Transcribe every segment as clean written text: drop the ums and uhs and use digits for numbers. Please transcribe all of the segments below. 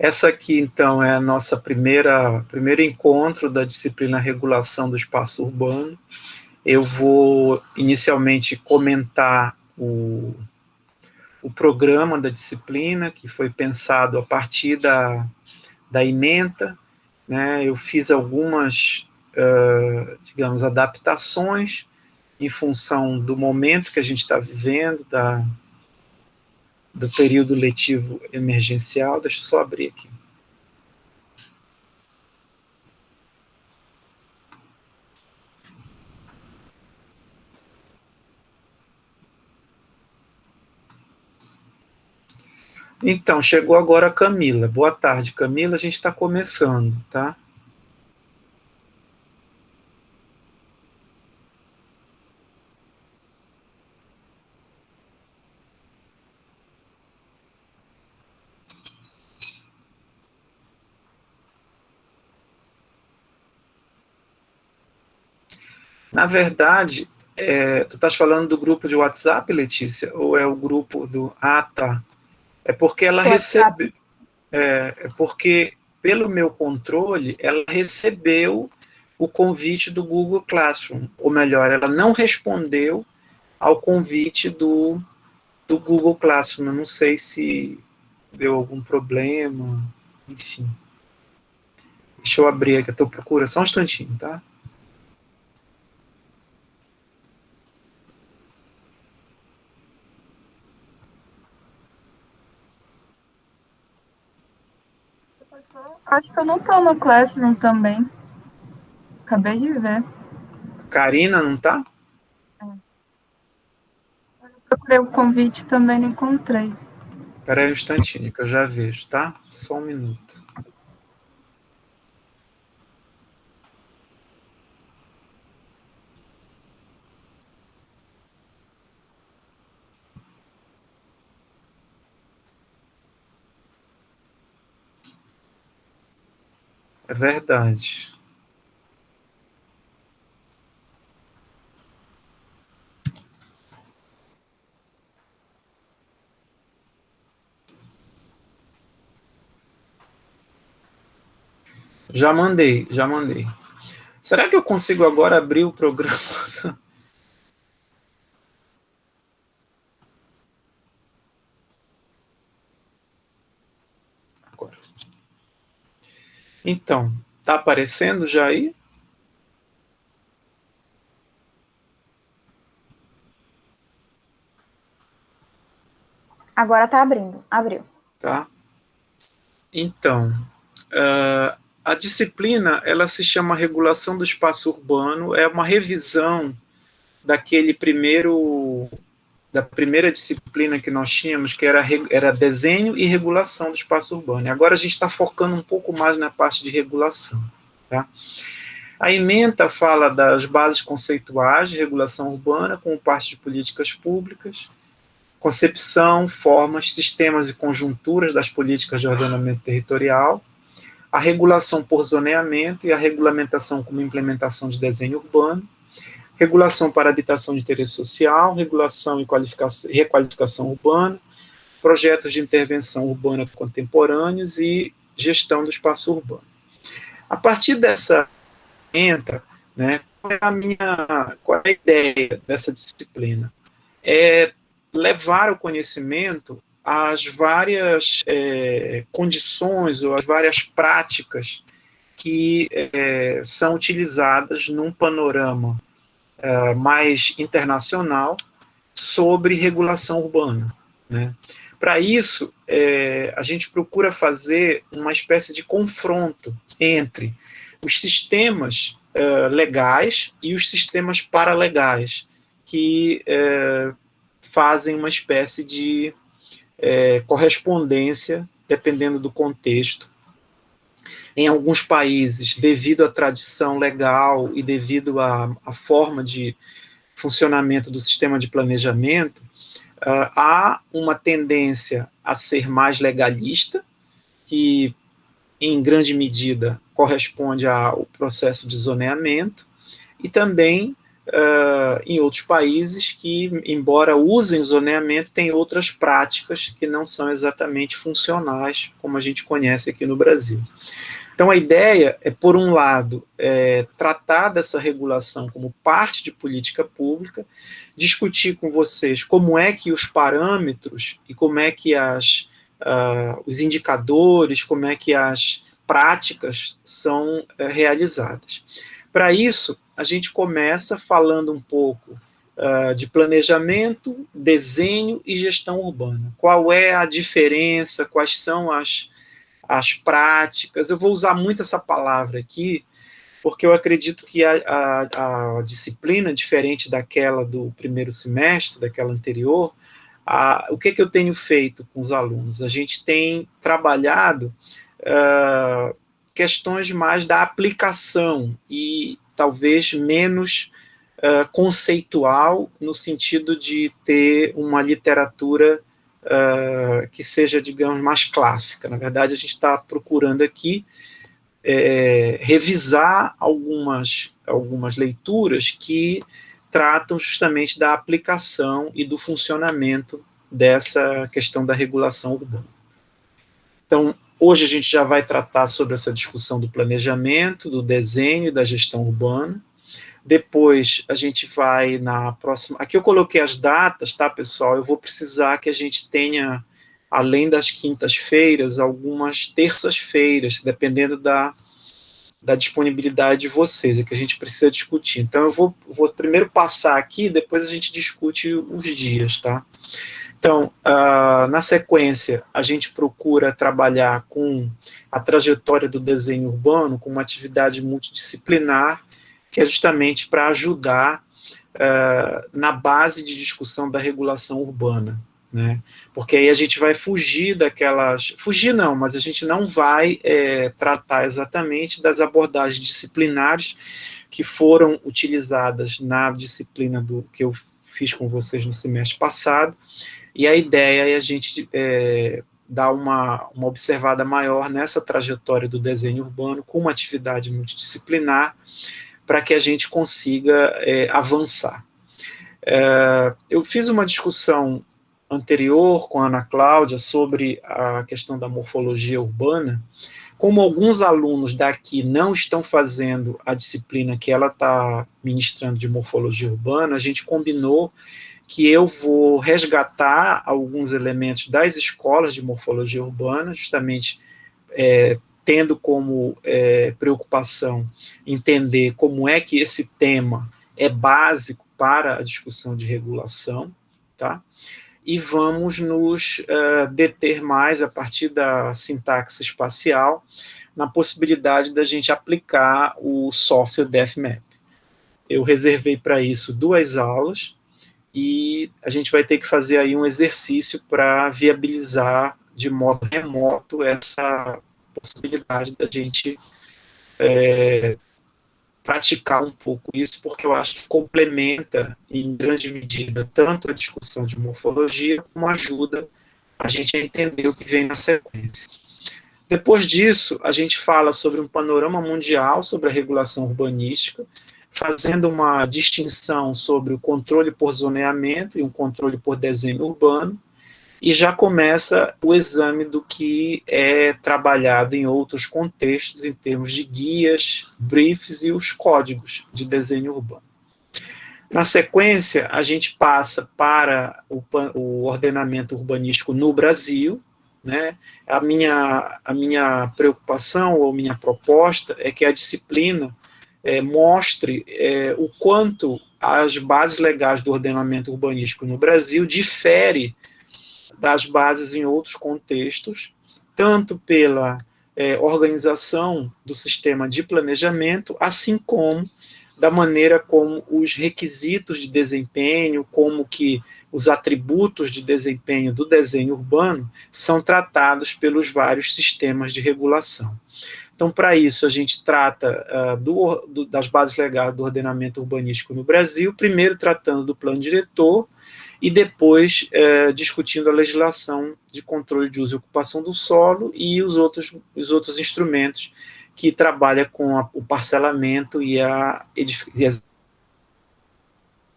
Essa aqui, então, é a nossa primeiro encontro da disciplina Regulação do Espaço Urbano. Eu vou, inicialmente, comentar o programa da disciplina, que foi pensado a partir da ementa, né? Eu fiz algumas, digamos, adaptações em função do momento que a gente está vivendo, do período letivo emergencial. Deixa eu só abrir aqui. Então, chegou agora a Camila. Boa tarde, Camila. A gente está começando, tá? Na verdade, tu estás falando do grupo de WhatsApp, Letícia? Ou é o grupo do... Ah, tá. É porque ela recebeu... É porque, pelo meu controle, ela recebeu o convite do Google Classroom. Ou melhor, ela não respondeu ao convite do Google Classroom. Eu não sei se deu algum problema, enfim. Deixa eu abrir aqui, eu estou procurando, só um instantinho, tá? Acho que eu não tô no Classroom também. Acabei de ver. Karina, não tá? Eu procurei o convite também, não encontrei. Espera aí um instantinho, que eu já vejo, tá? Só um minuto. É verdade. Já mandei, já mandei. Será que eu consigo agora abrir o programa? Agora. Então, tá aparecendo já aí? Agora tá abrindo. Abriu. Tá. Então, a disciplina, ela se chama Regulação do Espaço Urbano, é uma revisão da primeira disciplina que nós tínhamos, que era desenho e regulação do espaço urbano. E agora a gente está focando um pouco mais na parte de regulação. Tá? A ementa fala das bases conceituais de regulação urbana, como parte de políticas públicas, concepção, formas, sistemas e conjunturas das políticas de ordenamento territorial, a regulação por zoneamento e a regulamentação como implementação de desenho urbano, regulação para habitação de interesse social, regulação e requalificação urbana, projetos de intervenção urbana contemporâneos e gestão do espaço urbano. A partir dessa ferramenta, né, qual é a ideia dessa disciplina? É levar o conhecimento às várias condições ou às várias práticas que são utilizadas num panorama mais internacional sobre regulação urbana. Né? Para isso, a gente procura fazer uma espécie de confronto entre os sistemas legais e os sistemas paralegais, que fazem uma espécie de correspondência, dependendo do contexto. Em alguns países, devido à tradição legal e devido à forma de funcionamento do sistema de planejamento, há uma tendência a ser mais legalista, que em grande medida corresponde ao processo de zoneamento, e também em outros países que, embora usem o zoneamento, têm outras práticas que não são exatamente funcionais, como a gente conhece aqui no Brasil. Então, a ideia é, por um lado, tratar dessa regulação como parte de política pública, discutir com vocês como é que os parâmetros e como é que os indicadores, como é que as práticas são realizadas. Para isso, a gente começa falando um pouco de planejamento, desenho e gestão urbana. Qual é a diferença, quais são as práticas? Eu vou usar muito essa palavra aqui, porque eu acredito que a disciplina, diferente daquela do primeiro semestre, daquela anterior, o que eu tenho feito com os alunos? A gente tem trabalhado questões mais da aplicação e talvez menos conceitual, no sentido de ter uma literatura que seja, digamos, mais clássica. Na verdade, a gente está procurando aqui revisar algumas leituras que tratam justamente da aplicação e do funcionamento dessa questão da regulação urbana. Então, hoje a gente já vai tratar sobre essa discussão do planejamento, do desenho e da gestão urbana. Depois a gente vai na próxima... Aqui eu coloquei as datas, tá, pessoal? Eu vou precisar que a gente tenha, além das quintas-feiras, algumas terças-feiras, dependendo da disponibilidade de vocês, é que a gente precisa discutir. Então, eu vou primeiro passar aqui, depois a gente discute os dias, tá? Então, na sequência, a gente procura trabalhar com a trajetória do desenho urbano, com uma atividade multidisciplinar, que é justamente para ajudar na base de discussão da regulação urbana, né? Porque aí a gente vai fugir daquelas... Fugir não, mas a gente não vai tratar exatamente das abordagens disciplinares que foram utilizadas na disciplina que eu fiz com vocês no semestre passado, e a ideia é a gente dar uma observada maior nessa trajetória do desenho urbano com uma atividade multidisciplinar para que a gente consiga avançar. Eu fiz uma discussão anterior com a Ana Cláudia sobre a questão da morfologia urbana. Como alguns alunos daqui não estão fazendo a disciplina que ela está ministrando de morfologia urbana, a gente combinou que eu vou resgatar alguns elementos das escolas de morfologia urbana, justamente tendo como preocupação entender como é que esse tema é básico para a discussão de regulação, tá? E vamos nos deter mais, a partir da sintaxe espacial, na possibilidade da gente aplicar o software DefMap. Eu reservei para isso 2 aulas, e a gente vai ter que fazer aí um exercício para viabilizar de modo remoto essa possibilidade da gente praticar um pouco isso, porque eu acho que complementa, em grande medida, tanto a discussão de morfologia, como ajuda a gente a entender o que vem na sequência. Depois disso, a gente fala sobre um panorama mundial sobre a regulação urbanística, fazendo uma distinção sobre o controle por zoneamento e um controle por desenho urbano, e já começa o exame do que é trabalhado em outros contextos, em termos de guias, briefs e os códigos de desenho urbano. Na sequência, a gente passa para o ordenamento urbanístico no Brasil, né? A minha preocupação ou minha proposta é que a disciplina mostre o quanto as bases legais do ordenamento urbanístico no Brasil diferem das bases em outros contextos, tanto pela organização do sistema de planejamento, assim como da maneira como os requisitos de desempenho, como que os atributos de desempenho do desenho urbano são tratados pelos vários sistemas de regulação. Então, para isso, a gente trata das bases legais do ordenamento urbanístico no Brasil, primeiro tratando do plano diretor, e depois discutindo a legislação de controle de uso e ocupação do solo e os outros instrumentos que trabalham com o parcelamento e as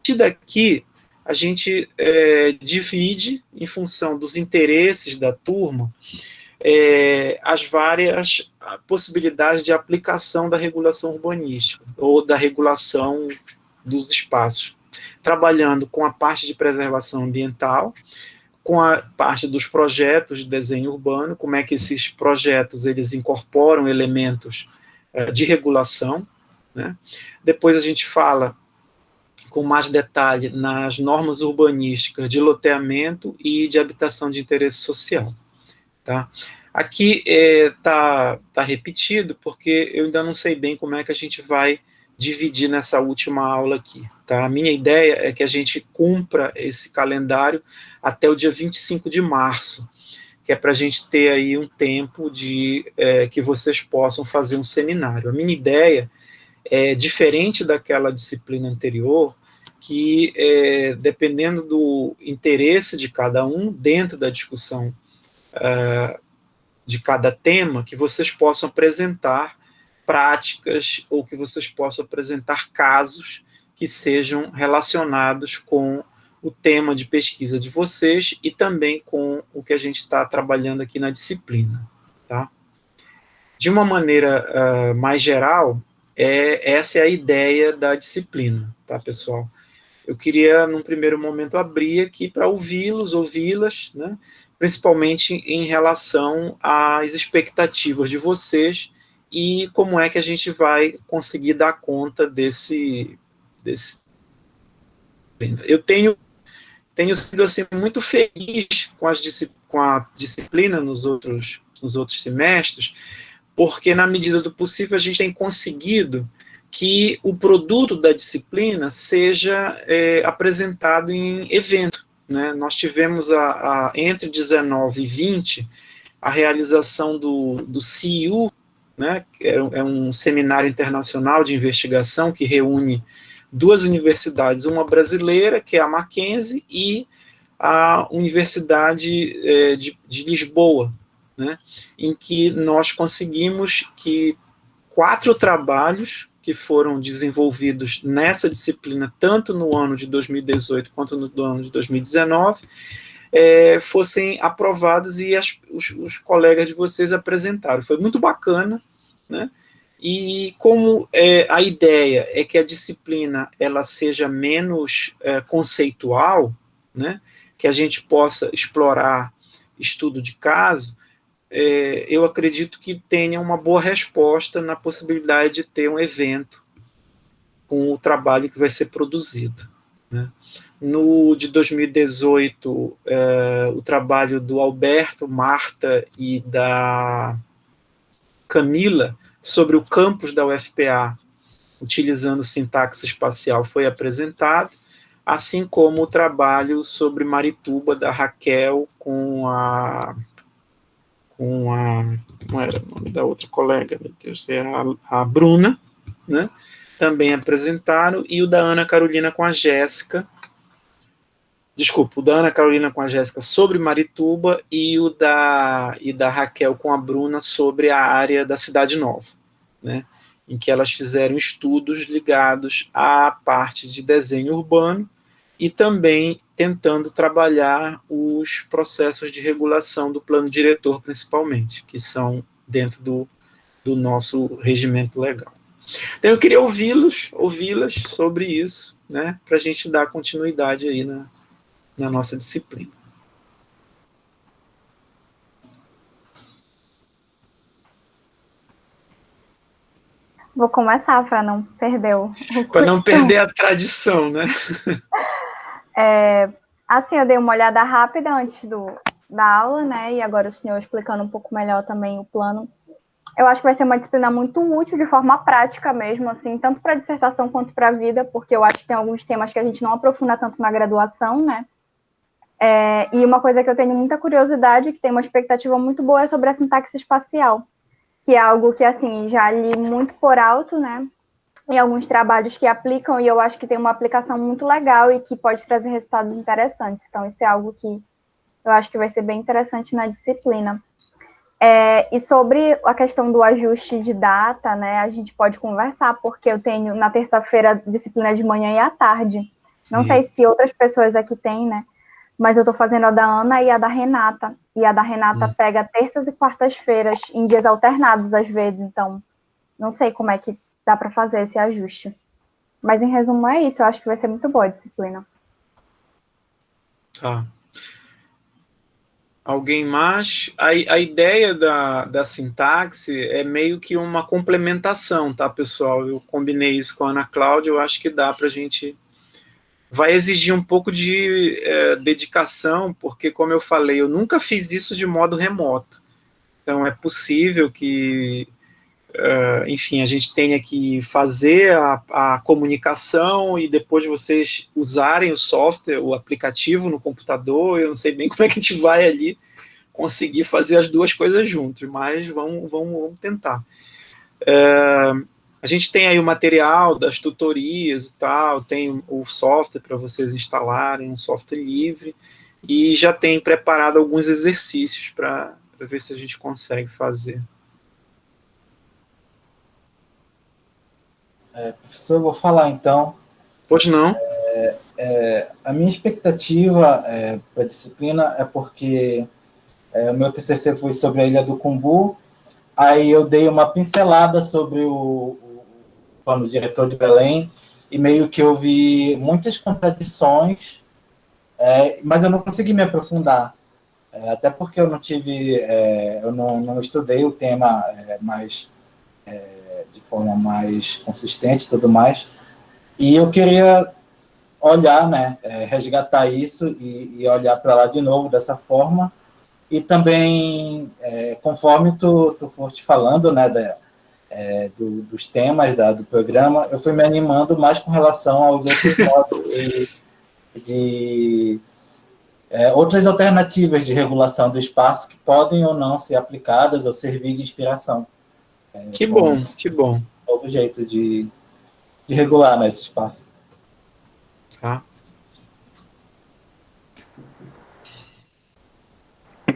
partir daqui, a gente divide, em função dos interesses da turma, as várias possibilidades de aplicação da regulação urbanística, ou da regulação dos espaços, trabalhando com a parte de preservação ambiental, com a parte dos projetos de desenho urbano, como é que esses projetos eles incorporam elementos de regulação, né? Depois a gente fala com mais detalhe nas normas urbanísticas de loteamento e de habitação de interesse social. Tá? Aqui tá repetido, porque eu ainda não sei bem como é que a gente vai dividir nessa última aula aqui. Tá? A minha ideia é que a gente cumpra esse calendário até o dia 25 de março, que é para a gente ter aí um tempo de que vocês possam fazer um seminário. A minha ideia é diferente daquela disciplina anterior, que dependendo do interesse de cada um, dentro da discussão de cada tema, que vocês possam apresentar práticas ou que vocês possam apresentar casos que sejam relacionados com o tema de pesquisa de vocês e também com o que a gente está trabalhando aqui na disciplina. Tá? De uma maneira mais geral, essa é a ideia da disciplina, tá, pessoal? Eu queria, num primeiro momento, abrir aqui para ouvi-las, né, principalmente em relação às expectativas de vocês e como é que a gente vai conseguir dar conta desse... Eu tenho sido assim, muito feliz com a disciplina nos outros semestres, porque, na medida do possível, a gente tem conseguido que o produto da disciplina seja apresentado em evento. Né? Nós tivemos, entre 19 e 20, a realização do CIU, né? É um seminário internacional de investigação que reúne duas universidades, uma brasileira, que é a Mackenzie, e a Universidade de Lisboa, né? Em que nós conseguimos que 4 trabalhos que foram desenvolvidos nessa disciplina, tanto no ano de 2018 quanto no ano de 2019, fossem aprovados e os colegas de vocês apresentaram. Foi muito bacana, né? E como a ideia é que a disciplina ela seja menos conceitual, né? Que a gente possa explorar estudo de caso, eu acredito que tenha uma boa resposta na possibilidade de ter um evento com o trabalho que vai ser produzido. Né? No de 2018, o trabalho do Alberto, Marta e da Camila sobre o campus da UFPA, utilizando sintaxe espacial, foi apresentado, assim como o trabalho sobre Marituba, da Raquel, como era o nome da outra colega, meu Deus, era a Bruna, né? Também apresentaram, e o da Ana Carolina com a Jéssica, o da Ana Carolina com a Jéssica sobre Marituba e o da Raquel com a Bruna sobre a área da Cidade Nova, né? Em que elas fizeram estudos ligados à parte de desenho urbano e também tentando trabalhar os processos de regulação do plano diretor, principalmente, que são dentro do nosso regimento legal. Então, eu queria ouvi-las sobre isso, né, para a gente dar continuidade aí na nossa disciplina. Vou começar para não perder o para não perder a tradição, né? Assim, eu dei uma olhada rápida antes da aula, né? E agora o senhor explicando um pouco melhor também o plano. Eu acho que vai ser uma disciplina muito útil de forma prática mesmo, assim, tanto para a dissertação quanto para a vida, porque eu acho que tem alguns temas que a gente não aprofunda tanto na graduação, né? E uma coisa que eu tenho muita curiosidade, que tem uma expectativa muito boa, é sobre a sintaxe espacial, que é algo que, assim, já li muito por alto, né? Em alguns trabalhos que aplicam, e eu acho que tem uma aplicação muito legal e que pode trazer resultados interessantes. Então, isso é algo que eu acho que vai ser bem interessante na disciplina. E sobre a questão do ajuste de data, né, a gente pode conversar, porque eu tenho na terça-feira disciplina de manhã e à tarde. Não sei se outras pessoas aqui têm, né? Mas eu estou fazendo a da Ana e a da Renata. E a da Renata pega terças e quartas-feiras, em dias alternados, às vezes. Então, não sei como é que dá para fazer esse ajuste. Mas, em resumo, é isso. Eu acho que vai ser muito boa a disciplina. Tá. Alguém mais? A ideia da sintaxe é meio que uma complementação, tá, pessoal? Eu combinei isso com a Ana Cláudia, eu acho que dá para a gente... Vai exigir um pouco de dedicação, porque, como eu falei, eu nunca fiz isso de modo remoto. Então, é possível que, enfim, a gente tenha que fazer a comunicação e depois vocês usarem o software, o aplicativo no computador. Eu não sei bem como é que a gente vai ali conseguir fazer as duas coisas juntos, mas vamos tentar. A gente tem aí o material das tutorias e tal, tem o software para vocês instalarem, um software livre, e já tem preparado alguns exercícios para ver se a gente consegue fazer. Professor, eu vou falar então. Pois não? A minha expectativa para a disciplina é porque o meu TCC foi sobre a Ilha do Cumbu, aí eu dei uma pincelada sobre o plano diretor de Belém, e meio que eu vi muitas contradições, mas eu não consegui me aprofundar, até porque eu não tive, eu não estudei o tema de forma mais consistente e tudo mais, e eu queria olhar, né, resgatar isso e olhar para lá de novo dessa forma, e também, conforme tu foste falando, né, dos temas do programa, eu fui me animando mais com relação aos outros modos de outras alternativas de regulação do espaço que podem ou não ser aplicadas ou servir de inspiração. Que bom, que bom. Novo jeito de regular nesse espaço. Tá.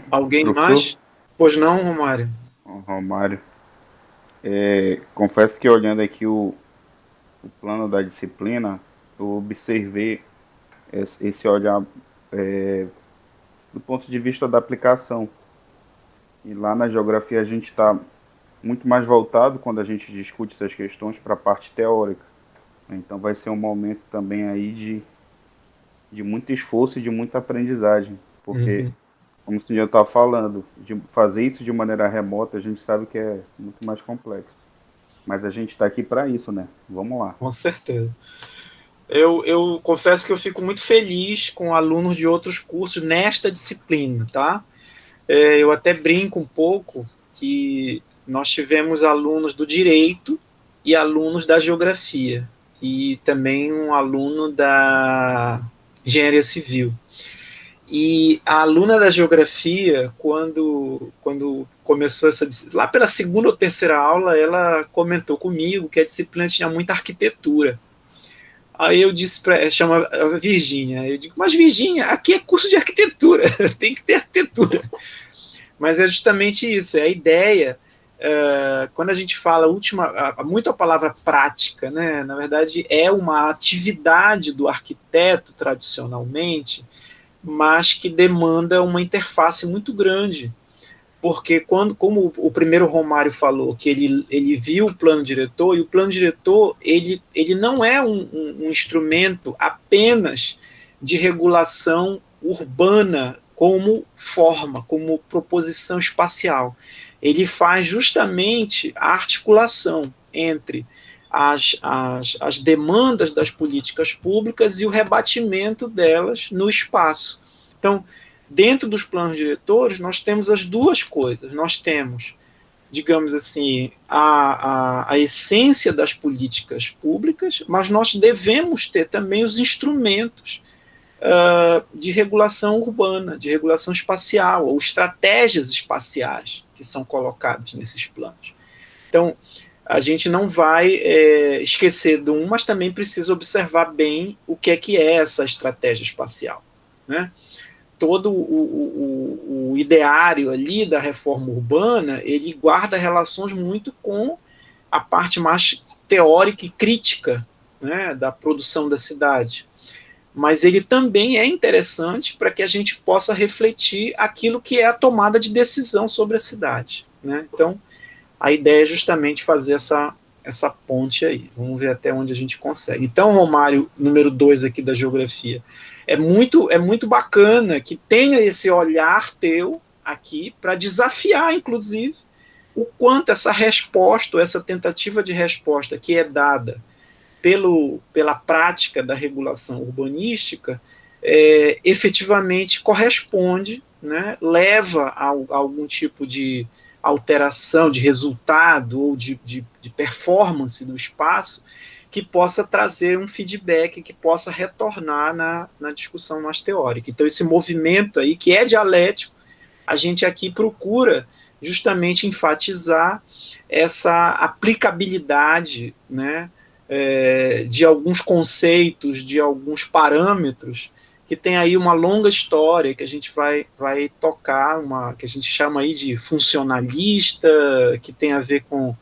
Alguém Professor? mais? Pois não, Romário? Romário. Confesso que olhando aqui o plano da disciplina, eu observei esse olhar do ponto de vista da aplicação. E lá na geografia a gente está muito mais voltado, quando a gente discute essas questões, para a parte teórica. Então vai ser um momento também aí de muito esforço e de muita aprendizagem. Porque, como o senhor estava falando, de fazer isso de maneira remota, a gente sabe que é muito mais complexo. Mas a gente está aqui para isso, né? Vamos lá. Com certeza. Eu confesso que eu fico muito feliz com alunos de outros cursos nesta disciplina, tá? Eu até brinco um pouco que nós tivemos alunos do direito e alunos da geografia, e também um aluno da engenharia civil. E a aluna da geografia, quando começou lá pela segunda ou terceira aula, ela comentou comigo que a disciplina tinha muita arquitetura. Aí eu disse para ela, chama a Virgínia, eu digo, mas Virgínia, aqui é curso de arquitetura, tem que ter arquitetura. Mas é justamente isso, é a ideia, quando a gente fala muito a palavra prática, né, na verdade é uma atividade do arquiteto tradicionalmente, mas que demanda uma interface muito grande, porque como o primeiro Romário falou, que ele viu o plano diretor, e o plano diretor ele não é um instrumento apenas de regulação urbana como forma, como proposição espacial. Ele faz justamente a articulação entre as demandas das políticas públicas e o rebatimento delas no espaço. Então, dentro dos planos diretores, nós temos as duas coisas. Nós temos, digamos assim, a essência das políticas públicas, mas nós devemos ter também os instrumentos de regulação urbana, de regulação espacial, ou estratégias espaciais que são colocadas nesses planos. Então, a gente não vai esquecer de mas também precisa observar bem o que é essa estratégia espacial, né? Todo o ideário ali da reforma urbana, ele guarda relações muito com a parte mais teórica e crítica, né, da produção da cidade. mas ele também é interessante para que a gente possa refletir aquilo que é a tomada de decisão sobre a cidade, né? Então, a ideia é justamente fazer essa ponte aí. Vamos ver até onde a gente consegue. Então, Romário, número 2 aqui da geografia, é muito bacana que tenha esse olhar teu aqui para desafiar, inclusive, o quanto essa resposta, essa tentativa de resposta que é dada pela prática da regulação urbanística, efetivamente corresponde, né, leva a algum tipo de alteração, de resultado ou de performance do espaço que possa trazer um feedback, que possa retornar na discussão mais teórica. Então, esse movimento aí, que é dialético, a gente aqui procura justamente enfatizar essa aplicabilidade, né, de alguns conceitos, de alguns parâmetros, que tem aí uma longa história que a gente vai tocar, que a gente chama aí de funcionalista, que tem a ver com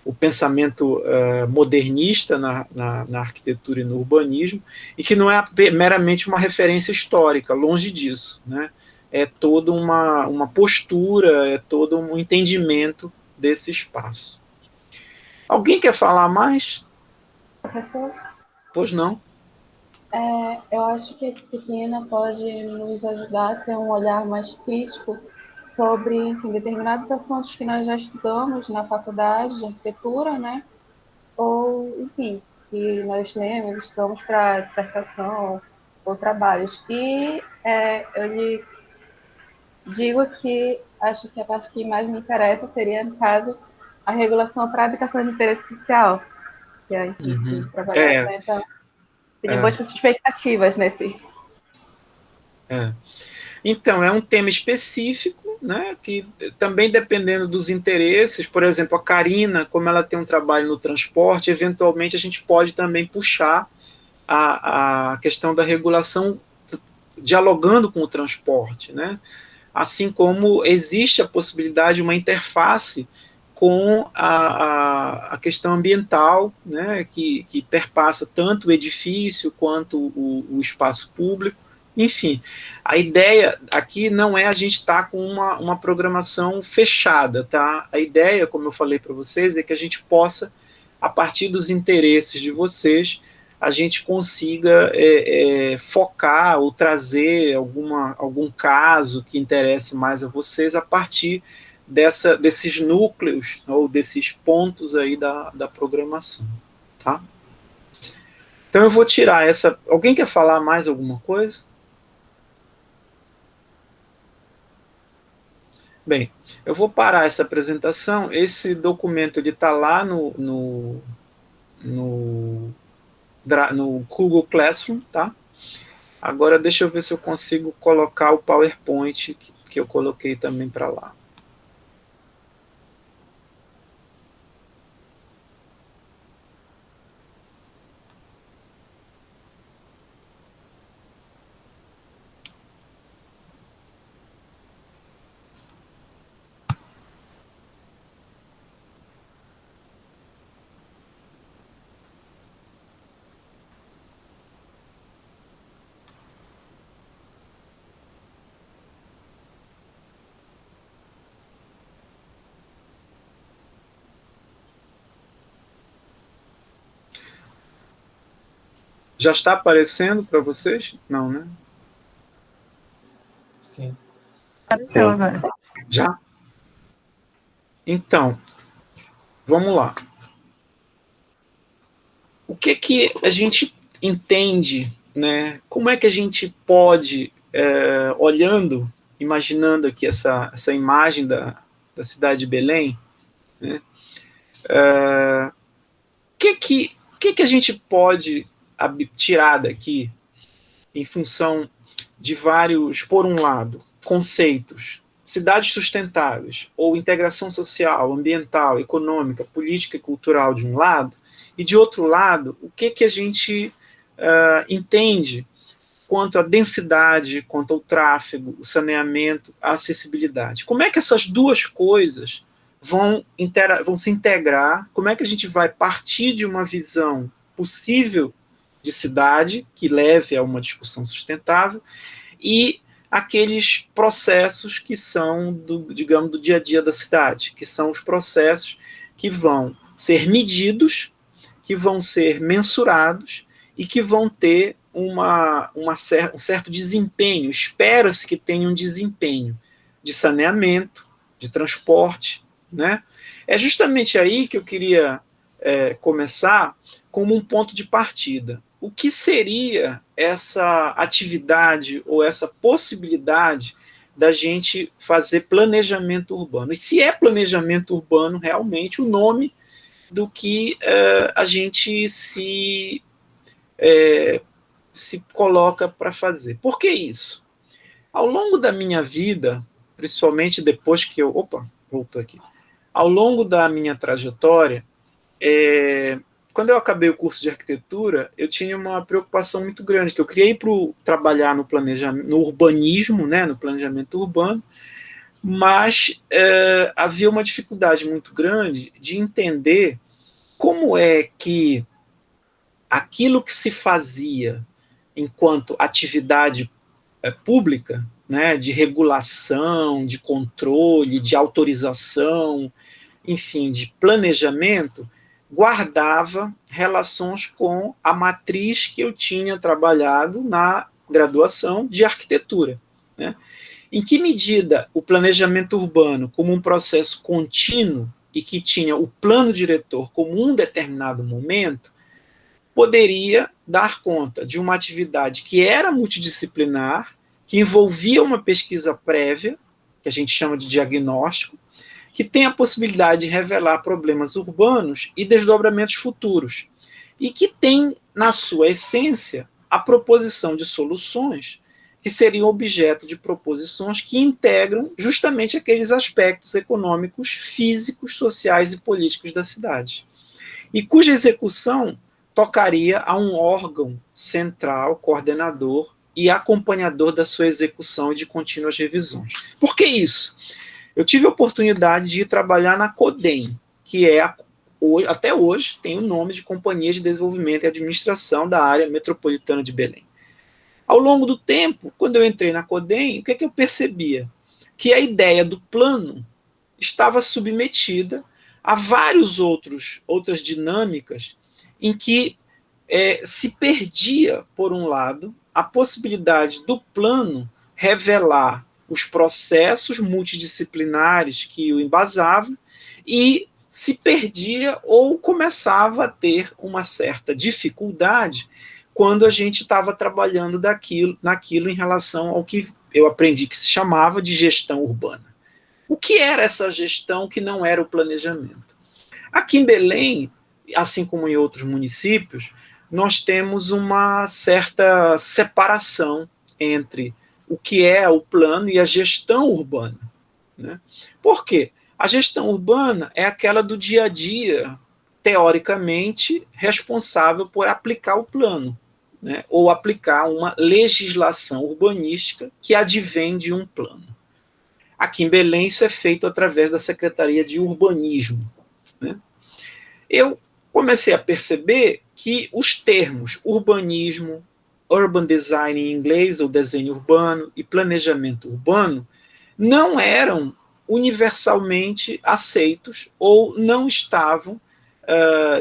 o pensamento modernista na arquitetura e no urbanismo, e que não é meramente uma referência histórica, longe disso, né? É toda uma postura, é todo um entendimento desse espaço. Alguém quer falar mais? Professor? Pois não. Eu acho que a disciplina pode nos ajudar a ter um olhar mais crítico sobre, enfim, determinados assuntos que nós já estudamos na faculdade de arquitetura, né? Ou, enfim, que nós lemos, estudamos para dissertação ou trabalhos. E eu lhe digo que acho que a parte que mais me interessa seria, no caso, a regulação para habitação de interesse social, que é, enfim, trabalhar, né? Então, tem boas expectativas nesse. Então, é um tema específico, né, que também dependendo dos interesses, por exemplo, a Karina, como ela tem um trabalho no transporte, eventualmente a gente pode também puxar a questão da regulação dialogando com o transporte, né? Assim como existe a possibilidade de uma interface com a questão ambiental, né, que perpassa tanto o edifício quanto o espaço público. Enfim, a ideia aqui não é a gente estar com uma programação fechada, tá? A ideia, como eu falei para vocês, é que a gente possa, a partir dos interesses de vocês, a gente consiga focar ou trazer algum caso que interesse mais a vocês a partir desses núcleos ou desses pontos aí da programação, tá? Então eu vou tirar essa. Alguém quer falar mais alguma coisa? Bem, eu vou parar essa apresentação. Esse documento está lá no Google Classroom, tá? Agora deixa eu ver se eu consigo colocar o PowerPoint que eu coloquei também para lá. Já está aparecendo para vocês? Não, né? Sim. Apareceu agora. Já? Então, vamos lá. O que a gente entende, né? Como é que a gente pode, olhando, imaginando aqui essa imagem da cidade de Belém, né? Que a gente pode tirar daqui em função de vários, por um lado, conceitos, cidades sustentáveis, ou integração social, ambiental, econômica, política e cultural de um lado, e de outro lado, o que a gente entende quanto à densidade, quanto ao tráfego, o saneamento, a acessibilidade. Como é que essas duas coisas vão se integrar? Como é que a gente vai partir de uma visão possível de cidade que leve a uma discussão sustentável e aqueles processos que são, digamos, do dia a dia da cidade, que são os processos que vão ser medidos, que vão ser mensurados e que vão ter um certo desempenho. Espera-se que tenha um desempenho de saneamento, de transporte, né? É justamente aí que eu queria começar como um ponto de partida. O que seria essa atividade ou essa possibilidade da gente fazer planejamento urbano? E se é planejamento urbano realmente o nome do que a gente se coloca para fazer? Por que isso? Ao longo da minha vida, principalmente depois que eu... Opa, voltou aqui. Ao longo da minha trajetória, quando eu acabei o curso de arquitetura, eu tinha uma preocupação muito grande, que eu queria ir para trabalhar no planejamento, no urbanismo, né, no planejamento urbano, mas havia uma dificuldade muito grande de entender como é que aquilo que se fazia enquanto atividade pública, né, de regulação, de controle, de autorização, enfim, de planejamento, guardava relações com a matriz que eu tinha trabalhado na graduação de arquitetura, né? Em que medida o planejamento urbano, como um processo contínuo e que tinha o plano diretor como um determinado momento, poderia dar conta de uma atividade que era multidisciplinar, que envolvia uma pesquisa prévia, que a gente chama de diagnóstico, que tem a possibilidade de revelar problemas urbanos e desdobramentos futuros, e que tem, na sua essência, a proposição de soluções que seriam objeto de proposições que integram justamente aqueles aspectos econômicos, físicos, sociais e políticos da cidade, e cuja execução tocaria a um órgão central, coordenador e acompanhador da sua execução e de contínuas revisões. Por que isso? Eu tive a oportunidade de ir trabalhar na CODEM, que até hoje tem o nome de Companhia de Desenvolvimento e Administração da Área Metropolitana de Belém. Ao longo do tempo, quando eu entrei na CODEM, o que é que eu percebia? Que a ideia do plano estava submetida a outras dinâmicas em que se perdia, por um lado, a possibilidade do plano revelar os processos multidisciplinares que o embasavam e se perdia ou começava a ter uma certa dificuldade quando a gente estava trabalhando naquilo em relação ao que eu aprendi que se chamava de gestão urbana. O que era essa gestão que não era o planejamento? Aqui em Belém, assim como em outros municípios, nós temos uma certa separação entre o que é o plano e a gestão urbana, né? Por quê? A gestão urbana é aquela do dia a dia, teoricamente, responsável por aplicar o plano, né? Ou aplicar uma legislação urbanística que advém de um plano. Aqui em Belém isso é feito através da Secretaria de Urbanismo, né? Eu comecei a perceber que os termos urbanismo, urban design em inglês, ou desenho urbano, e planejamento urbano, não eram universalmente aceitos ou não estavam,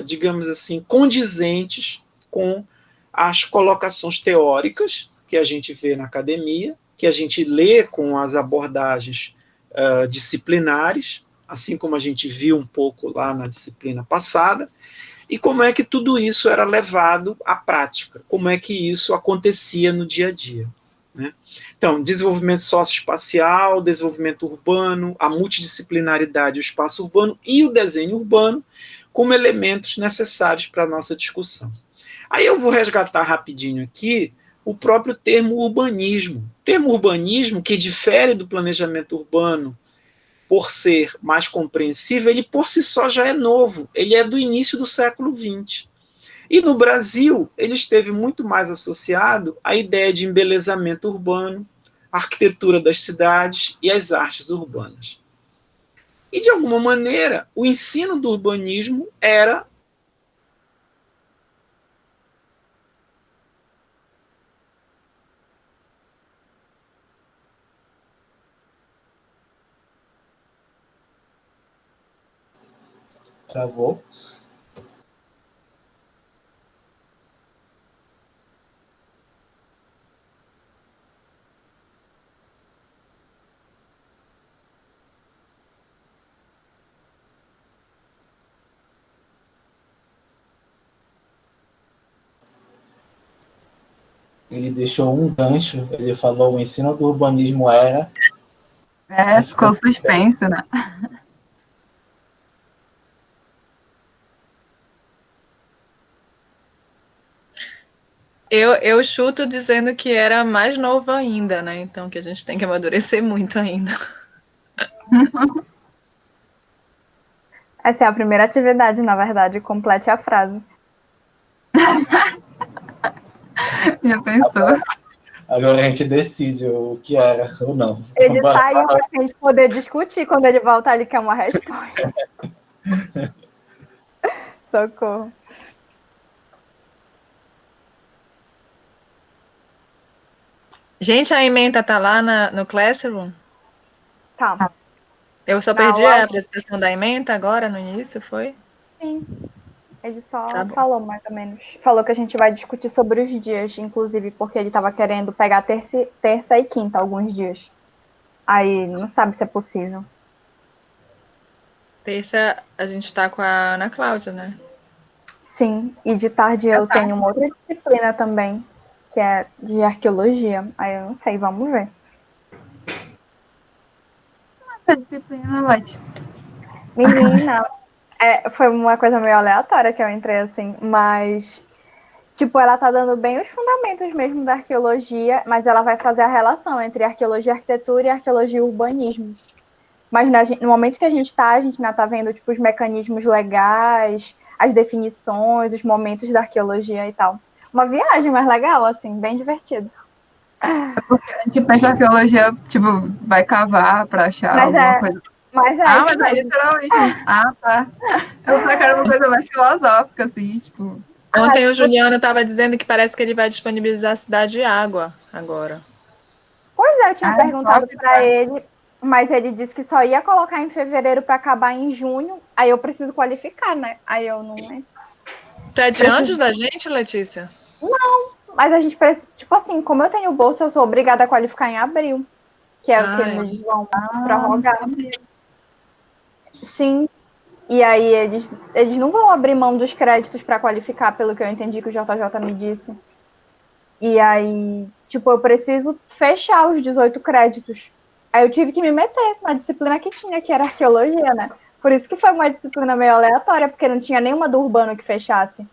digamos assim, condizentes com as colocações teóricas que a gente vê na academia, que a gente lê com as abordagens disciplinares, assim como a gente viu um pouco lá na disciplina passada, e como é que tudo isso era levado à prática, como é que isso acontecia no dia a dia, né? Então, desenvolvimento socioespacial, desenvolvimento urbano, a multidisciplinaridade do espaço urbano e o desenho urbano como elementos necessários para a nossa discussão. Aí eu vou resgatar rapidinho aqui o próprio termo urbanismo. O termo urbanismo, que difere do planejamento urbano por ser mais compreensível, ele por si só já é novo, ele é do início do século XX. E no Brasil, ele esteve muito mais associado à ideia de embelezamento urbano, a arquitetura das cidades e as artes urbanas. E, de alguma maneira, o ensino do urbanismo era Travou. Ele deixou um gancho, ele falou: o ensino do urbanismo era. Ficou suspenso, né? Eu chuto dizendo que era mais novo ainda, né? Então que a gente tem que amadurecer muito ainda. Essa é a primeira atividade, na verdade, complete a frase. Já pensou? Agora a gente decide o que era ou não. Ele saiu para a gente poder discutir. Quando ele voltar, ele quer uma resposta. Socorro. Gente, a ementa tá lá no Classroom? Tá. Eu só Na perdi aula- a apresentação da ementa agora, no início, foi? Sim. Ele só Tá bom. falou, mais ou menos. Falou que a gente vai discutir sobre os dias, inclusive, porque ele estava querendo pegar terça e quinta, alguns dias. Aí não sabe se é possível. Terça a gente tá com a Ana Cláudia, né? Sim, e de tarde eu tenho uma outra disciplina também, que é de arqueologia. Aí eu não sei, vamos ver. Essa disciplina é ótima. Menina, foi uma coisa meio aleatória que eu entrei assim, mas tipo, ela tá dando bem os fundamentos mesmo da arqueologia, mas ela vai fazer a relação entre arqueologia, arquitetura e arqueologia e urbanismo. Mas no momento que a gente ainda tá vendo tipo, os mecanismos legais, as definições, os momentos da arqueologia e tal. Uma viagem mais legal, assim, bem divertida. A gente pensa que a arqueologia, tipo, vai cavar pra achar Mas alguma coisa. Mas Mas é mesmo. literalmente isso. Tá. Eu pensava que era uma coisa mais filosófica, assim, tipo. Ontem o Juliano estava dizendo que parece que ele vai disponibilizar a cidade de água agora. Pois é, eu tinha perguntado para ele, mas ele disse que só ia colocar em fevereiro para acabar em junho. Aí eu preciso qualificar, né? Aí eu não. Tu é de antes da gente, Letícia? Não, mas a gente precisa. Tipo assim, como eu tenho bolsa, eu sou obrigada a qualificar em abril, que é o que eles vão prorrogar. Sim. E aí eles não vão abrir mão dos créditos para qualificar, pelo que eu entendi que o JJ me disse. E aí, tipo, eu preciso fechar os 18 créditos. Aí eu tive que me meter na disciplina que tinha, que era arqueologia, né? Por isso que foi uma disciplina meio aleatória, porque não tinha nenhuma do urbano que fechasse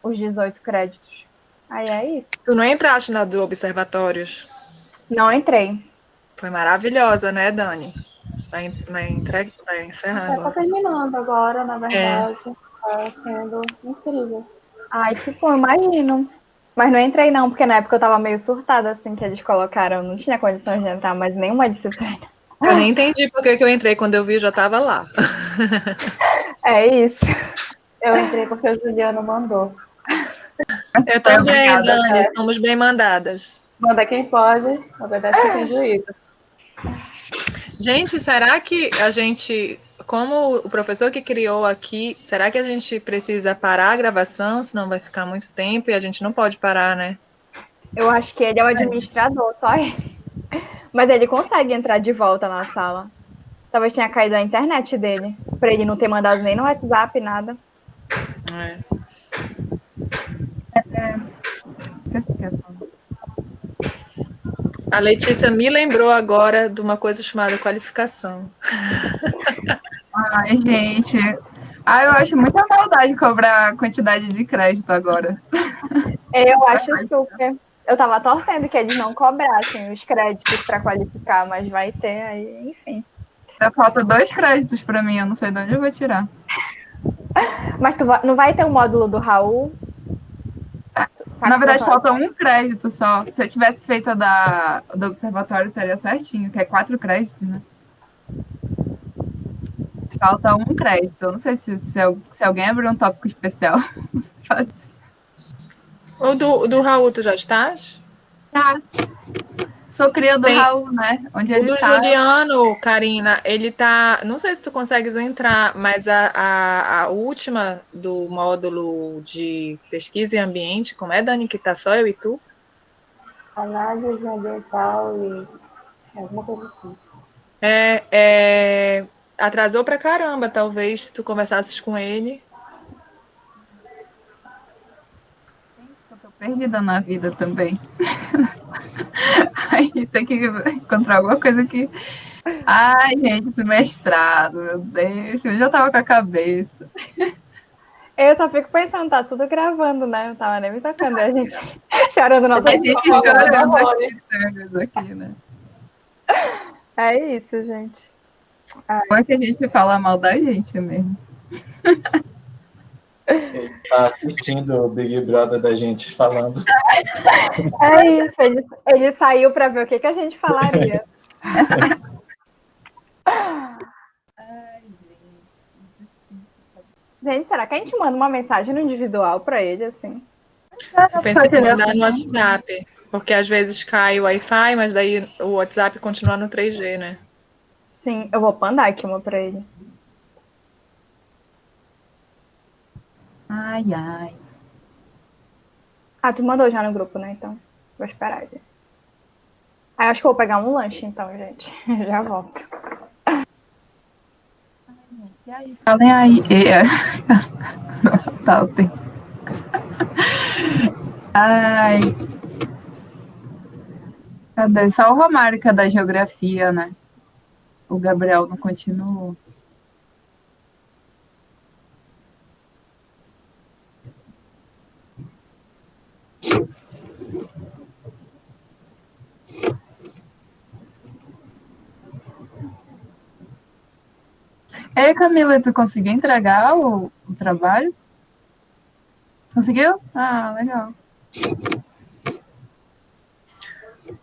os 18 créditos. Aí é isso. Tu não entraste na do Observatórios? Não entrei. Foi maravilhosa, né, Dani? Vai encerrar Já tá agora. terminando agora, na verdade. Tá sendo incrível. Ai, que bom, imagino. Mas não entrei não, porque na época eu tava meio surtada, assim, que eles colocaram. Não tinha condições de entrar mais nenhuma disciplina. Eu nem entendi por que eu entrei. Quando eu vi, eu já tava lá. É isso. Eu entrei porque o Juliano mandou. Eu também, Obrigada, Dani. tá? Somos bem mandadas. Manda quem pode, obedece quem tem juízo. Gente, será que a gente, como o professor que criou aqui, será que a gente precisa parar a gravação, senão vai ficar muito tempo e a gente não pode parar, né? Eu acho que ele é o administrador, só ele. Mas ele consegue entrar de volta na sala. Talvez tenha caído a internet dele. Pra ele não ter mandado nem no WhatsApp, nada. É. A Letícia me lembrou agora de uma coisa chamada qualificação. Ai, gente. Eu acho muita maldade cobrar quantidade de crédito agora. Eu acho super. Eu tava torcendo que eles não cobrassem os créditos para qualificar, mas vai ter aí, enfim. Falta 2 créditos para mim, eu não sei de onde eu vou tirar. Mas não vai ter o módulo do Raul? Na verdade, falta 1 crédito só. Se eu tivesse feito a do observatório, estaria certinho, que é 4 créditos, né? Falta 1 crédito. Eu não sei se alguém abriu um tópico especial. O do Raul, tu já estás? Tá. Sou cria do Tem- Raul, né? Onde O ele do tá. Juliano, Karina, ele tá. Não sei se tu consegues entrar, mas a última do módulo de pesquisa e ambiente, como é, Dani, que tá só eu e tu? Análise ambiental e alguma coisa assim. Atrasou pra caramba, talvez, se tu conversasses com ele. Eu tô perdida na vida também. Aí tem que encontrar alguma coisa que. Ai, gente, esse mestrado, meu Deus, eu já tava com a cabeça. Eu só fico pensando, tá tudo gravando, né? Não tava nem me tocando. A gente chorando nossa A gente chorando aqui, né? É isso, gente. Como é que a gente fala mal da gente mesmo? Ele tá assistindo o Big Brother da gente falando. É isso, ele saiu para ver o que a gente falaria. Gente, será que a gente manda uma mensagem no individual para ele, assim? Eu pensei em mandar no WhatsApp, porque às vezes cai o Wi-Fi, mas daí o WhatsApp continua no 3G, né? Sim, eu vou mandar aqui uma para ele. Ai, ai. Ah, tu mandou já no grupo, né? Então, vou esperar ele. Aí acho que eu vou pegar um lanche, então, gente. Já volto. E aí? Falem aí. Tá, tem. Ai. Cadê? Só o Romário que é da geografia, né? O Gabriel não continuou. Ei, Camila, tu conseguiu entregar o trabalho? Conseguiu? Ah, legal.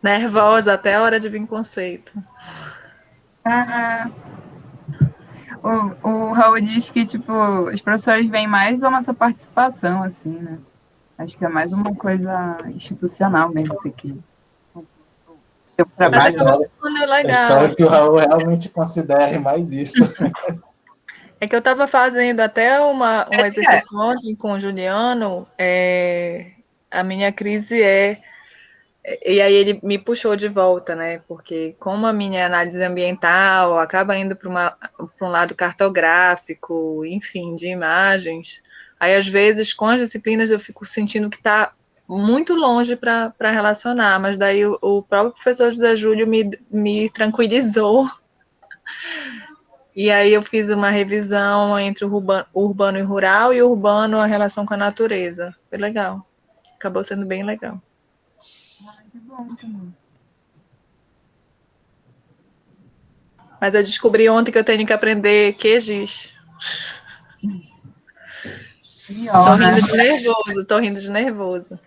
Nervosa até a hora de vir conceito. Ah, o Raul diz que, tipo, os professores veem mais a nossa participação, assim, né? Acho que é mais uma coisa institucional mesmo, ter que ter o Mas trabalho. acabou ficando legal. Espero que o Raul realmente considere mais isso. É que eu estava fazendo até um exercício ontem com o Juliano, a minha crise e aí ele me puxou de volta, né? Porque como a minha análise ambiental acaba indo para um lado cartográfico, enfim, de imagens, aí às vezes com as disciplinas eu fico sentindo que está muito longe para relacionar, mas daí o próprio professor José Júlio me tranquilizou. E aí eu fiz uma revisão entre o urbano e rural e o urbano, a relação com a natureza. Foi legal. Acabou sendo bem legal. Que bom também. Mas eu descobri ontem que eu tenho que aprender QGIS. Tô rindo de nervoso, tô rindo de nervoso.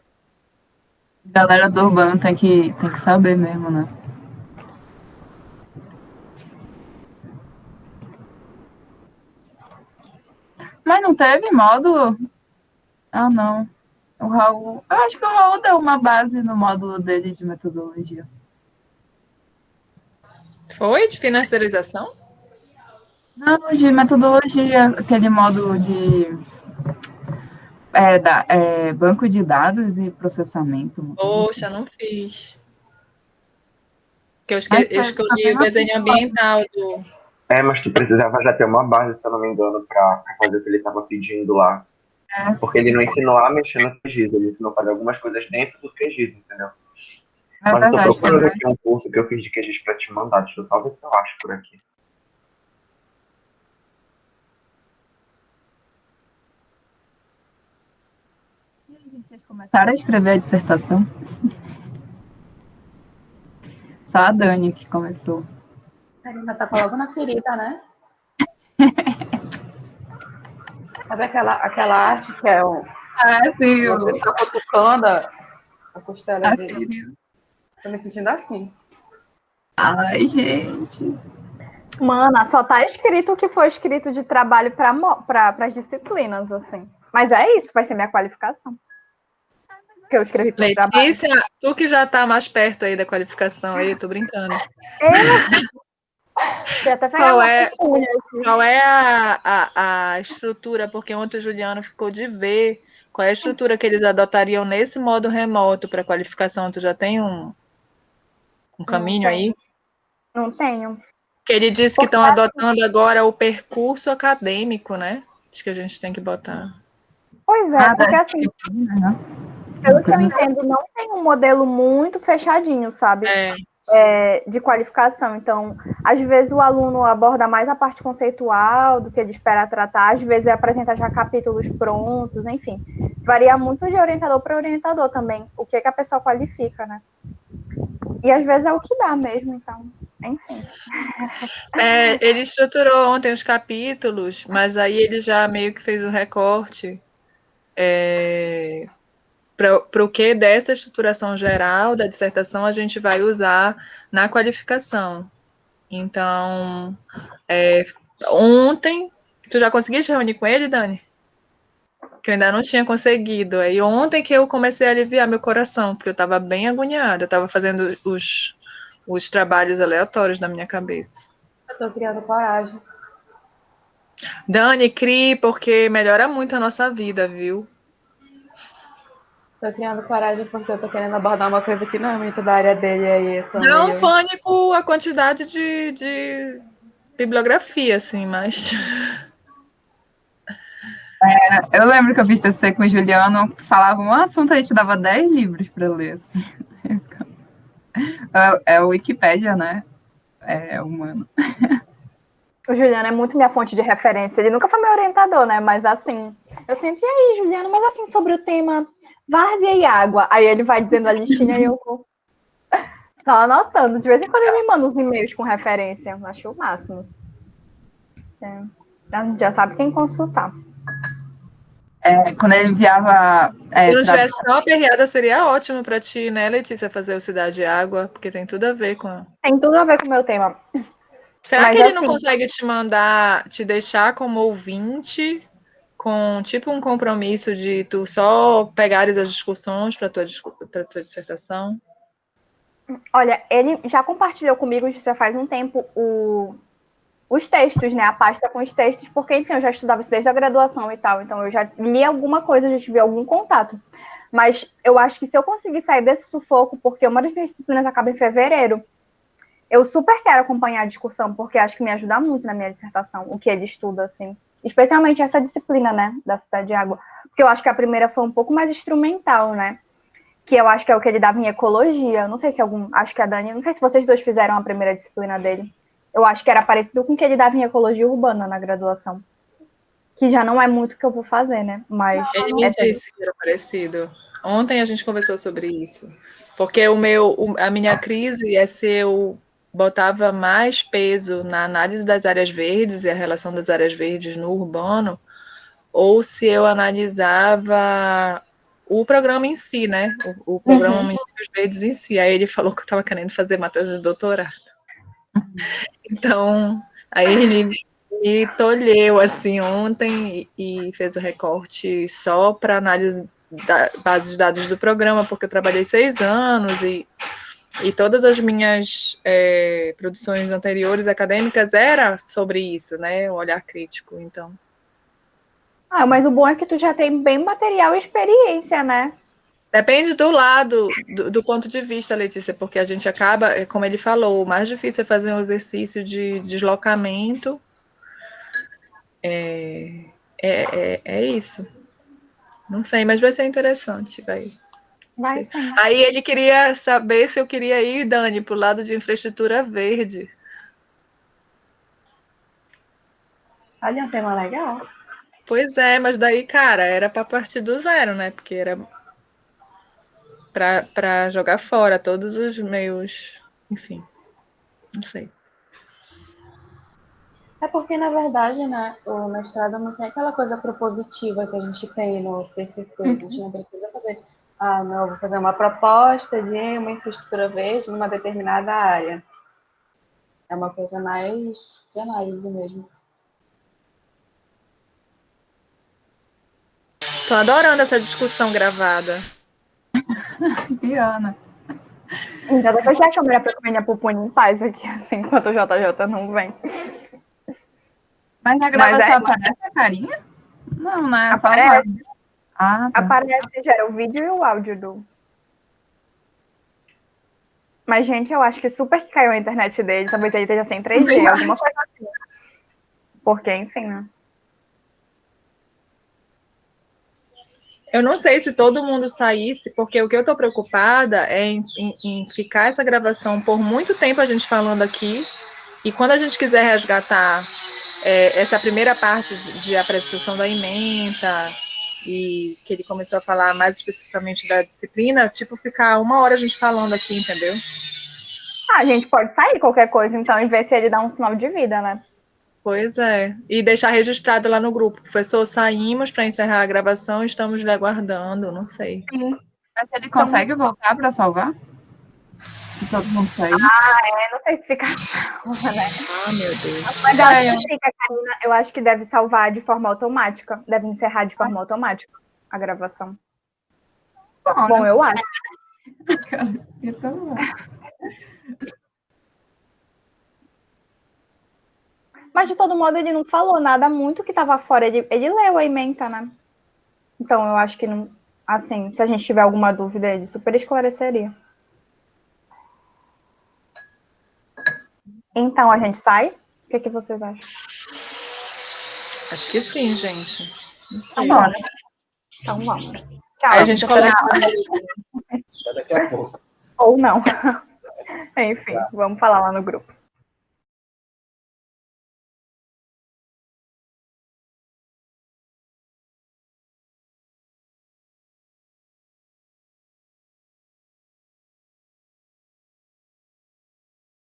Galera do urbano tem que saber mesmo, né? Mas não teve módulo? Ah, não. O Raul. Eu acho que o Raul deu uma base no módulo dele de metodologia. Foi de financiarização? Não, de metodologia, aquele módulo de banco de dados e processamento. Poxa, não fiz. Porque eu Mas escolhi o desenho ambiental do. Mas tu precisava já ter uma base, se eu não me engano, pra fazer o que ele estava pedindo lá. Porque ele não ensinou a mexer no QGIS, ele ensinou a fazer algumas coisas dentro do QGIS, entendeu? Mas eu tô procurando aqui um curso que eu fiz de QGIS pra te mandar. Deixa eu só ver se eu acho por aqui. Vocês começaram a escrever a dissertação? Só a Dani que começou. Ainda tá logo na ferida, né? Sabe aquela arte que é sim. uma pessoa cutucando a costela dele? Tô me sentindo assim. Ai, gente. Mana, só tá escrito o que foi escrito de trabalho para as disciplinas, assim. Mas é isso, vai ser minha qualificação. que eu escrevi para o trabalho. Letícia, tu que já está mais perto aí da qualificação, aí, tô brincando. Qual é a estrutura? Porque ontem o Juliano ficou de ver qual é a estrutura que eles adotariam nesse modo remoto para qualificação. Tu já tem um caminho aí? Não tenho. Porque ele disse que estão adotando agora o percurso acadêmico, né? Acho que a gente tem que botar. Pois é, porque assim, pelo que eu entendo, não tem um modelo muito fechadinho, sabe? De qualificação. Então, às vezes o aluno aborda mais a parte conceitual do que ele espera tratar, às vezes apresenta já capítulos prontos, enfim. Varia muito de orientador para orientador também, o que a pessoa qualifica, né? E às vezes é o que dá mesmo, então, enfim. Ele estruturou ontem os capítulos, mas aí ele já meio que fez um recorte para o que dessa estruturação geral da dissertação a gente vai usar na qualificação. Então, ontem, tu já conseguiste reunir com ele, Dani? Que eu ainda não tinha conseguido. Aí ontem que eu comecei a aliviar meu coração, porque eu estava bem agoniada, eu estava fazendo os trabalhos aleatórios na minha cabeça. Eu tô criando coragem. Dani, crie, porque melhora muito a nossa vida, viu? Tô criando coragem porque eu tô querendo abordar uma coisa que não é muito da área dele aí. Dá um pânico a quantidade de bibliografia, assim, mas... Eu lembro que eu fiz TCC com o Juliano, tu falava um assunto, a gente dava 10 livros para ler. Assim. É o Wikipédia, né? É humano. O Juliano é muito minha fonte de referência. Ele nunca foi meu orientador, né? Mas assim, eu sinto, e aí, Juliano, mas assim, sobre o tema várzea e água. Aí ele vai dizendo a listinha e eu vou só anotando. De vez em quando ele me manda uns e-mails com referência. Eu acho o máximo. Já sabe quem consultar. Quando ele enviava... Se não tivesse tão aperreada, seria ótimo para ti, né, Letícia, fazer o Cidade e Água, porque tem tudo a ver com... Tem tudo a ver com o meu tema. Será que ele não consegue te deixar como ouvinte, com tipo um compromisso de tu só pegares as discussões para tua dissertação? Olha, ele já compartilhou comigo, já faz um tempo, os textos, né? A pasta com os textos, porque, enfim, eu já estudava isso desde a graduação e tal, então eu já li alguma coisa, já tive algum contato. Mas eu acho que se eu conseguir sair desse sufoco, porque uma das minhas disciplinas acaba em fevereiro, eu super quero acompanhar a discussão, porque acho que me ajuda muito na minha dissertação, o que ele estuda, assim. Especialmente essa disciplina, né, da Cidade de Água. Porque eu acho que a primeira foi um pouco mais instrumental, né? Que eu acho que é o que ele dava em ecologia. Não sei se acho que a Dani, não sei se vocês dois fizeram a primeira disciplina dele. Eu acho que era parecido com o que ele dava em ecologia urbana na graduação. Que já não é muito o que eu vou fazer, né? Mas ele me disse que era parecido. Ontem a gente conversou sobre isso. Porque a minha crise é se eu botava mais peso na análise das áreas verdes e a relação das áreas verdes no urbano, ou se eu analisava o programa em si, né? O programa Municípios Verdes em si. Aí ele falou que eu estava querendo fazer matéria de doutorado. Então, aí ele me tolheu assim ontem e fez o recorte só para análise da base de dados do programa, porque eu trabalhei 6 anos e todas as minhas produções anteriores acadêmicas era sobre isso, né? O olhar crítico, então. Mas o bom é que tu já tem bem material e experiência, né? Depende do lado, do ponto de vista, Letícia, porque a gente acaba, como ele falou, o mais difícil é fazer um exercício de deslocamento. É isso. Não sei, mas vai ser interessante. Vai sim. Aí ele queria saber se eu queria ir, Dani, para o lado de infraestrutura verde. Olha, um tema legal. Pois é, mas daí, cara, era para partir do zero, né? Porque era para jogar fora todos os meus... Enfim, não sei. É porque, na verdade, né, o mestrado não tem aquela coisa propositiva que a gente tem no TCC. A gente não precisa fazer, não, vou fazer uma proposta de uma infraestrutura verde numa determinada área. É uma coisa mais de análise mesmo. Tô adorando essa discussão gravada. Diana. Ainda vou fechar a câmera pra comer minha pupunha em paz aqui, assim, enquanto o JJ não vem. Mas na gravação aparece a carinha? Não, né? Aparece. Tá. Aparece, gera o vídeo e o áudio do... Mas, gente, eu acho que super que caiu a internet dele, talvez ele esteja sem 3G, alguma coisa assim. Porque, enfim, né? Eu não sei se todo mundo saísse, porque o que eu estou preocupada é em ficar essa gravação por muito tempo a gente falando aqui, e quando a gente quiser resgatar essa primeira parte de apresentação da ementa, e que ele começou a falar mais especificamente da disciplina, tipo, ficar 1 hora a gente falando aqui, entendeu? A gente pode sair qualquer coisa, então, e ver se ele dá um sinal de vida, né? Pois é. E deixar registrado lá no grupo. Professor, saímos para encerrar a gravação, estamos lhe aguardando, não sei. Sim. Mas ele consegue voltar para salvar? Se todo mundo sair? Não sei se fica salva, né? Ah, meu Deus. Mas eu acho que fica, Karina, eu acho que deve salvar de forma automática. Deve encerrar de forma automática a gravação. Bom, eu acho. Mas, de todo modo, ele não falou nada muito que estava fora. Ele leu a ementa, né? Então, eu acho que, não, assim, se a gente tiver alguma dúvida, ele super esclareceria. Então, a gente sai? O que vocês acham? Acho que sim, gente. Não sei. Então, bora. Então, vamos. Tchau. Aí a gente coloca... Até daqui a pouco. Ou não. Enfim, vamos falar lá no grupo.